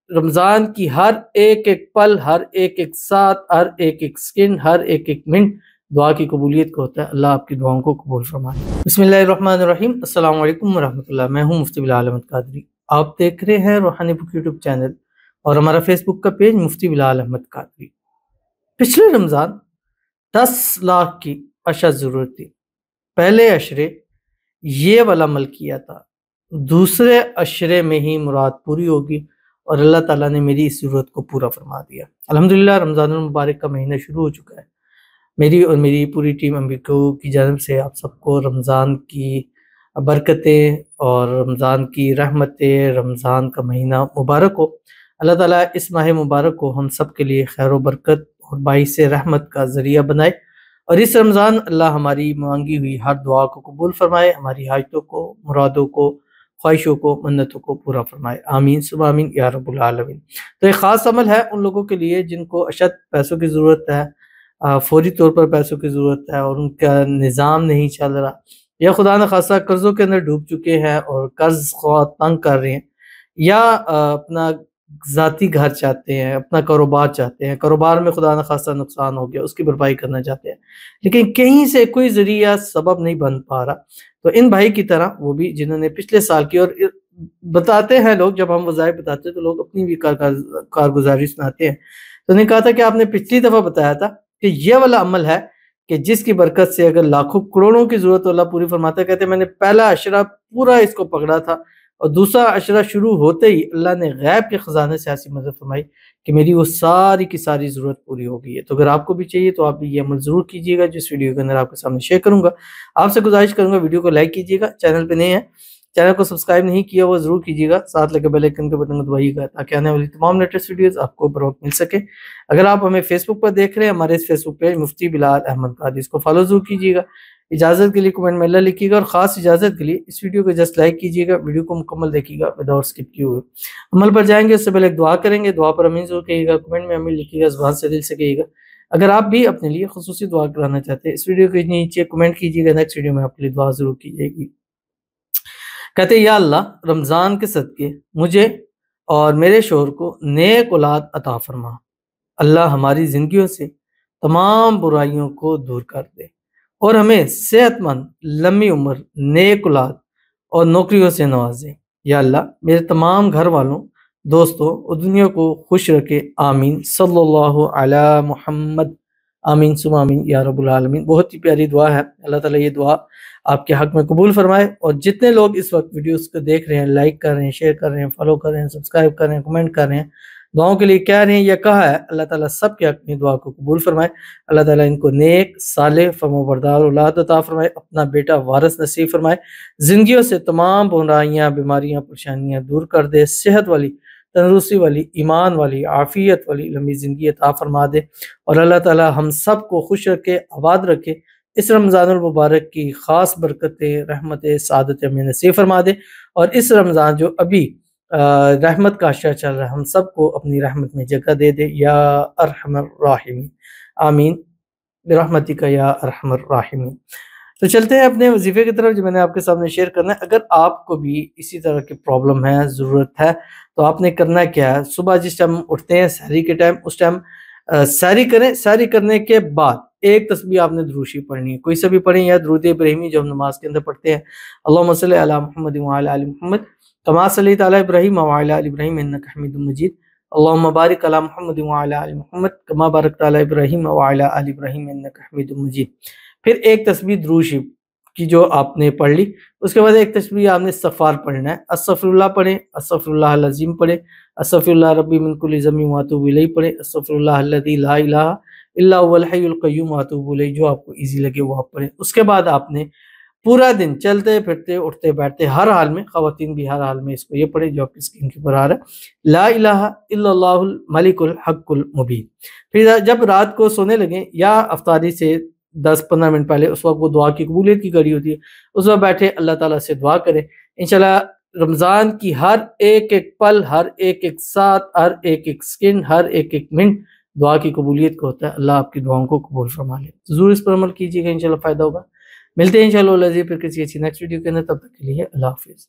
رمضان کی ہر ایک ایک پل، ہر ایک ایک ساتھ، ہر ایک ایک سیکنڈ، ہر ایک ایک منٹ دعا کی قبولیت کا ہوتا ہے۔ اللہ آپ کی دعاؤں کو قبول فرمائے۔ بسم اللہ الرحمن الرحیم۔ السلام علیکم ورحمۃ اللہ۔ میں ہوں مفتی بلال احمد قادری۔ آپ دیکھ رہے ہیں روحانی بک یوٹیوب چینل اور ہمارا فیس بک کا پیج مفتی بلال احمد قادری۔ پچھلے رمضان 10 لاکھ کی اشد ضرورت تھی۔ پہلے عشرے یہ والا عمل کیا تھا، دوسرے عشرے میں ہی مراد پوری ہوگی اور اللہ تعالیٰ نے میری اس ضرورت کو پورا فرما دیا۔ الحمدللہ رمضان المبارک کا مہینہ شروع ہو چکا ہے۔ میری اور میری پوری ٹیم امبیکو کی جانب سے آپ سب کو رمضان کی برکتیں اور رمضان کی رحمتیں، رمضان کا مہینہ مبارک ہو۔ اللہ تعالیٰ اس ماہ مبارک کو ہم سب کے لیے خیر و برکت اور باعث رحمت کا ذریعہ بنائے، اور اس رمضان اللہ ہماری مانگی ہوئی ہر دعا کو قبول فرمائے، ہماری حاجتوں کو، مرادوں کو، خواہشوں کو، منتوں کو پورا فرمائے۔ آمین ثم آمین یا رب العالمین۔ تو ایک خاص عمل ہے ان لوگوں کے لیے جن کو اشد پیسوں کی ضرورت ہے، فوری طور پر پیسوں کی ضرورت ہے اور ان کا نظام نہیں چل رہا، یا خدا نخواستہ قرضوں کے اندر ڈوب چکے ہیں اور قرض خواہ تنگ کر رہے ہیں، یا اپنا ذاتی گھر چاہتے ہیں، اپنا کاروبار چاہتے ہیں، کاروبار میں خدا نخواستہ نقصان ہو گیا، اس کی بھرپائی کرنا چاہتے ہیں، لیکن کہیں سے کوئی ذریعہ سبب نہیں بن پا رہا، تو ان بھائی کی طرح وہ بھی جنہوں نے پچھلے سال کی، اور بتاتے ہیں لوگ، جب ہم وظائف بتاتے ہیں تو لوگ اپنی بھی کارگزاری سناتے ہیں، تو انہوں نے کہا تھا کہ آپ نے پچھلی دفعہ بتایا تھا کہ یہ والا عمل ہے کہ جس کی برکت سے اگر لاکھوں کروڑوں کی ضرورت اللہ پوری فرماتا ہے۔ کہتے ہیں میں نے پہلا عشرہ پورا اس کو پکڑا تھا اور دوسرا عشرہ شروع ہوتے ہی اللہ نے غیب کے خزانے سے ایسی مدد فرمائی کہ میری وہ ساری کی ساری ضرورت پوری ہو گئی ہے۔ تو اگر آپ کو بھی چاہیے تو آپ بھی یہ عمل ضرور کیجیے گا، جس ویڈیو کے اندر آپ کے سامنے شیئر کروں گا۔ آپ سے گزارش کروں گا ویڈیو کو لائک کیجیے گا، چینل پہ نئے ہیں چینل کو سبسکرائب نہیں کیا وہ ضرور کیجیے گا، ساتھ لگے بیل آئیکن کے بٹن کو دبائیے گا تاکہ آنے والی تمام لیٹسٹ ویڈیوز آپ کو بر وقت مل سکے۔ اگر آپ ہمیں فیس بک پر دیکھ رہے ہیں، ہمارے اس فیس بک پیج مفتی بلال احمد قادری، اس کو فالو ضرور کیجیے گا۔ اجازت کے لیے کمنٹ میں اللہ لکھیے گا، اور خاص اجازت کے لیے اس ویڈیو کو جسٹ لائک کیجیے گا، ویڈیو کو مکمل دیکھیے گا وداؤٹ اسکپ کیے ہوئے۔ عمل پر جائیں گے اس سے پہلے ایک دعا کریں گے، دعا پر امین ضرور کہیے گا، کمنٹ میں امین لکھیے گا، زبان سے دل سے کہیے گا۔ اگر آپ بھی اپنے لیے خصوصی دعا کرانا چاہتے ہیں، اس ویڈیو کے نیچے کمنٹ کیجیے گا، نیکسٹ ویڈیو میں آپ کے لیے دعا ضرور کی جائے گی۔ کہتے ہیں یا اللہ رمضان کے صدقے مجھے اور میرے شوہر کو نیک اولاد عطا فرما، اللہ ہماری زندگیوں سے تمام برائیوں کو دور کر دے اور ہمیں صحت مند، لمبی عمر، نیک اولاد اور نوکریوں سے نوازے۔ یا اللہ میرے تمام گھر والوں، دوستوں اور دنیا کو خوش رکھے۔ آمین صلی اللہ علی محمد۔ آمین ثم آمین یا رب العالمین۔ بہت ہی پیاری دعا ہے، اللہ تعالیٰ یہ دعا آپ کے حق میں قبول فرمائے، اور جتنے لوگ اس وقت ویڈیوز کو دیکھ رہے ہیں، لائک کر رہے ہیں، شیئر کر رہے ہیں، فالو کر رہے ہیں، سبسکرائب کر رہے ہیں، کمنٹ کر رہے ہیں، دعاؤں کے لیے کہہ رہے ہیں یا کہا ہے، اللہ تعالیٰ سب کے حق میں دعا کو قبول فرمائے۔ اللہ تعالیٰ ان کو نیک، صالح، فرمانبردار اولاد عطا فرمائے، اپنا بیٹا وارث نصیب فرمائے، زندگیوں سے تمام برائیاں، بیماریاں، پریشانیاں دور کر دے، صحت والی، تندرستی والی، ایمان والی، عافیت والی لمبی زندگی عطا فرما دے، اور اللہ تعالیٰ ہم سب کو خوش رکھے، آباد رکھے، اس رمضان المبارک کی خاص برکتیں، رحمتیں، سعادتیں ہمیں نصیب فرما دے، اور اس رمضان جو ابھی رحمت کا عشرہ چل رہا ہے، ہم سب کو اپنی رحمت میں جگہ دے دے یا ارحم الراحمین۔ آمین برحمتک یا ارحم الراحمین۔ تو چلتے ہیں اپنے وظیفے کی طرف جو میں نے آپ کے سامنے شیئر کرنا ہے۔ اگر آپ کو بھی اسی طرح کی پرابلم ہے، ضرورت ہے، تو آپ نے کرنا کیا ہے، صبح جس ٹائم اٹھتے ہیں سحری کے ٹائم، اس ٹائم سحری کریں، سحری کرنے کے بعد ایک تسبیح آپ نے دروشی پڑھنی ہے، کوئی سا بھی پڑھیں، یا درود ابراہیمی جو ہم نماز کے اندر پڑھتے ہیں، اللہم صلی علی محمد وعلی آل محمد کما صلیت علی ابراہیم وعلی آل ابراہیم انک حمید مجید، اللہم بارک علی محمد وعلی آل محمد کما بارکت علی ابراہیم وعلی آل ابراہیم انک حمید مجید۔ پھر ایک تسبیح دروشی کی جو آپ نے پڑھ لی، اس کے بعد ایک تسبیح آپ نے استغفار پڑھنا ہے، استغفر اللہ پڑھیں، استغفر اللہ العظیم پڑھیں، استغفر اللہ ربی من کل ذنب واتوب الیہ پڑھیں، استغفر اللہ الذی لا الہ الا هو الحی القیوم واتوب الیہ، جو آپ کو ایزی لگے وہ آپ پڑھیں۔ اس کے بعد آپ نے پورا دن چلتے پھرتے، اٹھتے بیٹھتے، ہر حال میں، خواتین بھی ہر حال میں اس کو یہ پڑھیں جو آپ کی اسکرین کے اوپر آ رہا ہے، لا الہ الا اللہ الملک الحق المبین۔ پھر جب رات کو سونے لگیں یا افطاری سے 10-15 منٹ پہلے، اس وقت وہ دعا کی قبولیت کی گھڑی ہوتی ہے، اس وقت بیٹھے اللہ تعالیٰ سے دعا کریں، انشاءاللہ رمضان کی ہر ایک ایک پل، ہر ایک ایک ساتھ، ہر ایک ایک سیکنڈ، ہر ایک ایک منٹ دعا کی قبولیت کا ہوتا ہے۔ اللہ آپ کی دعاؤں کو قبول فرما لے، ضرور اس پر عمل کیجیے گا، انشاءاللہ فائدہ ہوگا۔ ملتے ہیں انشاءاللہ پھر کسی اچھی نیکسٹ ویڈیو کے اندر، تب تک کے لیے اللہ حافظ۔